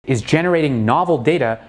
is generating novel data.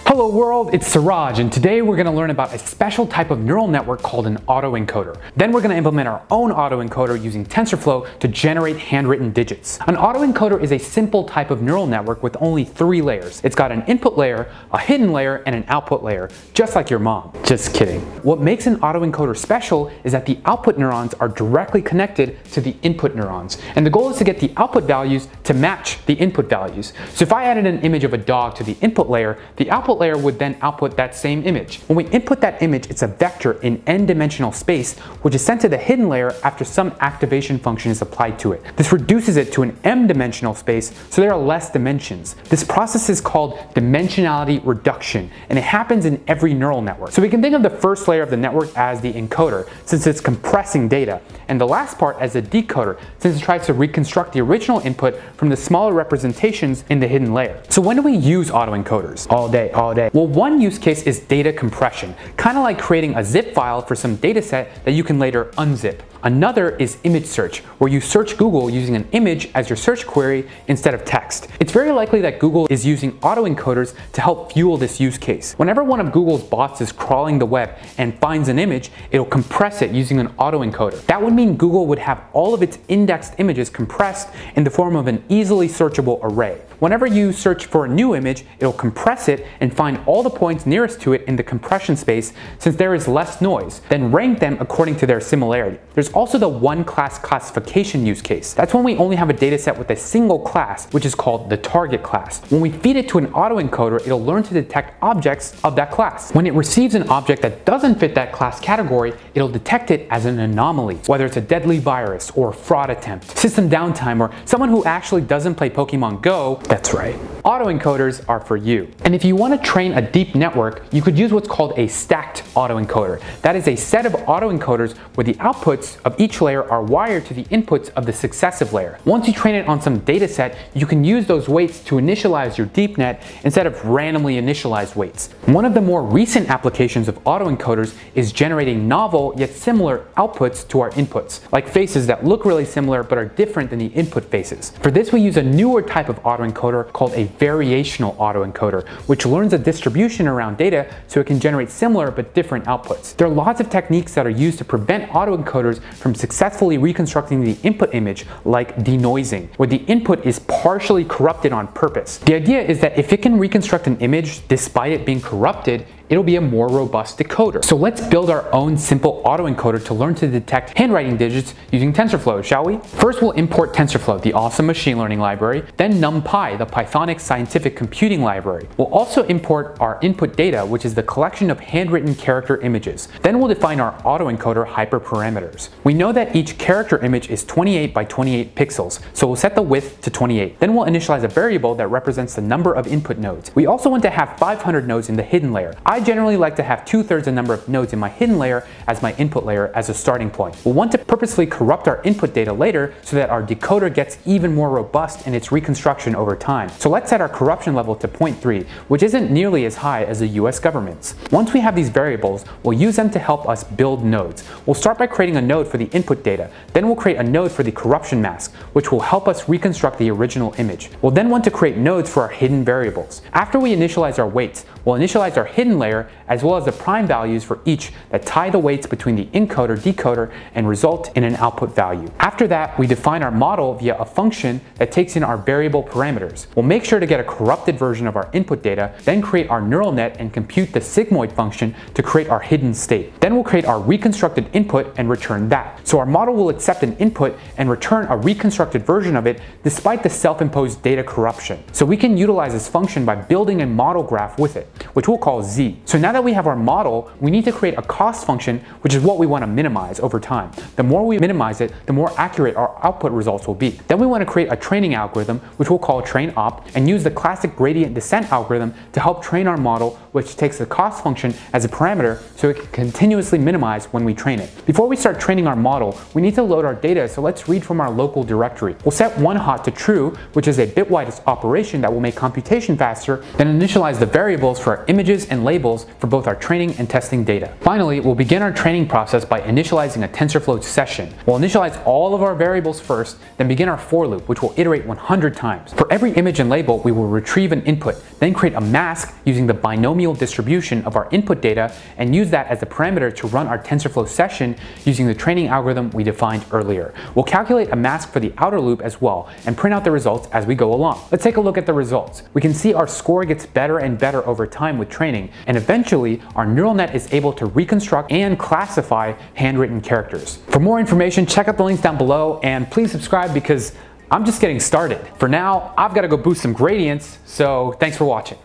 Hello world, it's Siraj, and today we're going to learn about a special type of neural network called an autoencoder. Then we're going to implement our own autoencoder using TensorFlow to generate handwritten digits. An autoencoder is a simple type of neural network with only 3 layers. It's got an input layer, a hidden layer, and an output layer, just like your mom. Just kidding. What makes an autoencoder special is that the output neurons are directly connected to the input neurons, and the goal is to get the output values to match the input values. So if I added an image of a dog to the input layer, the output layer would then output that same image. When we input that image, it's a vector in n-dimensional space, which is sent to the hidden layer after some activation function is applied to it. This reduces it to an m-dimensional space, so there are less dimensions. This process is called dimensionality reduction, and it happens in every neural network. So we can think of the first layer of the network as the encoder, since it's compressing data, and the last part as the decoder, since it tries to reconstruct the original input from the smaller representations in the hidden layer. So when do we use autoencoders? All day, all day. Well, one use case is data compression, kind of like creating a zip file for some data set that you can later unzip. Another is image search, where you search Google using an image as your search query instead of text. It's very likely that Google is using autoencoders to help fuel this use case. Whenever one of Google's bots is crawling the web and finds an image, it'll compress it using an autoencoder. That would mean Google would have all of its indexed images compressed in the form of an easily searchable array. Whenever you search for a new image, it'll compress it and find all the points nearest to it in the compression space, since there is less noise, then rank them according to their similarity. There's also the one-class classification use case. That's when we only have a data set with a single class, which is called the target class. When we feed it to an autoencoder, it'll learn to detect objects of that class. When it receives an object that doesn't fit that class category, it'll detect it as an anomaly, whether it's a deadly virus or a fraud attempt, system downtime, or someone who actually doesn't play Pokemon Go. That's right. Autoencoders are for you. And if you want to train a deep network, you could use what's called a stacked autoencoder. That is a set of autoencoders where the outputs of each layer are wired to the inputs of the successive layer. Once you train it on some data set, you can use those weights to initialize your deep net instead of randomly initialized weights. One of the more recent applications of autoencoders is generating novel yet similar outputs to our inputs, like faces that look really similar but are different than the input faces. For this, we use a newer type of autoencoder called a variational autoencoder, which learns a distribution around data so it can generate similar but different outputs. There are lots of techniques that are used to prevent autoencoders from successfully reconstructing the input image, like denoising, where the input is partially corrupted on purpose. The idea is that if it can reconstruct an image despite it being corrupted, it'll be a more robust decoder. So let's build our own simple autoencoder to learn to detect handwriting digits using TensorFlow, shall we? First, we'll import TensorFlow, the awesome machine learning library, then NumPy, the Pythonic scientific computing library. We'll also import our input data, which is the collection of handwritten character images. Then we'll define our autoencoder hyperparameters. We know that each character image is 28 by 28 pixels, so we'll set the width to 28. Then we'll initialize a variable that represents the number of input nodes. We also want to have 500 nodes in the hidden layer. I generally like to have 2/3 the number of nodes in my hidden layer as my input layer as a starting point. We'll want to purposely corrupt our input data later so that our decoder gets even more robust in its reconstruction over time. So let's set our corruption level to 0.3, which isn't nearly as high as the US government's. Once we have these variables, we'll use them to help us build nodes. We'll start by creating a node for the input data. Then we'll create a node for the corruption mask, which will help us reconstruct the original image. We'll then want to create nodes for our hidden variables. After we initialize our weights, we'll initialize our hidden layer as well as the prime values for each that tie the weights between the encoder, decoder, and result in an output value. After that, we define our model via a function that takes in our variable parameters. We'll make sure to get a corrupted version of our input data, then create our neural net and compute the sigmoid function to create our hidden state. Then we'll create our reconstructed input and return that. So our model will accept an input and return a reconstructed version of it despite the self-imposed data corruption. So we can utilize this function by building a model graph with it, which we'll call Z. So now that we have our model, we need to create a cost function, which is what we want to minimize over time. The more we minimize it, the more accurate our output results will be. Then we want to create a training algorithm, which we'll call trainOp, and use the classic gradient descent algorithm to help train our model, which takes the cost function as a parameter so it can continuously minimize when we train it. Before we start training our model, we need to load our data, so let's read from our local directory. We'll set onehot to true, which is a bitwise operation that will make computation faster, then initialize the variables for our images and labels variables for both our training and testing data. Finally, we'll begin our training process by initializing a TensorFlow session. We'll initialize all of our variables first, then begin our for loop, which will iterate 100 times. For every image and label, we will retrieve an input, then create a mask using the binomial distribution of our input data and use that as the parameter to run our TensorFlow session using the training algorithm we defined earlier. We'll calculate a mask for the outer loop as well and print out the results as we go along. Let's take a look at the results. We can see our score gets better and better over time with training, and eventually our neural net is able to reconstruct and classify handwritten characters. For more information, check out the links down below and please subscribe because I'm just getting started. For now, I've got to go boost some gradients, so thanks for watching.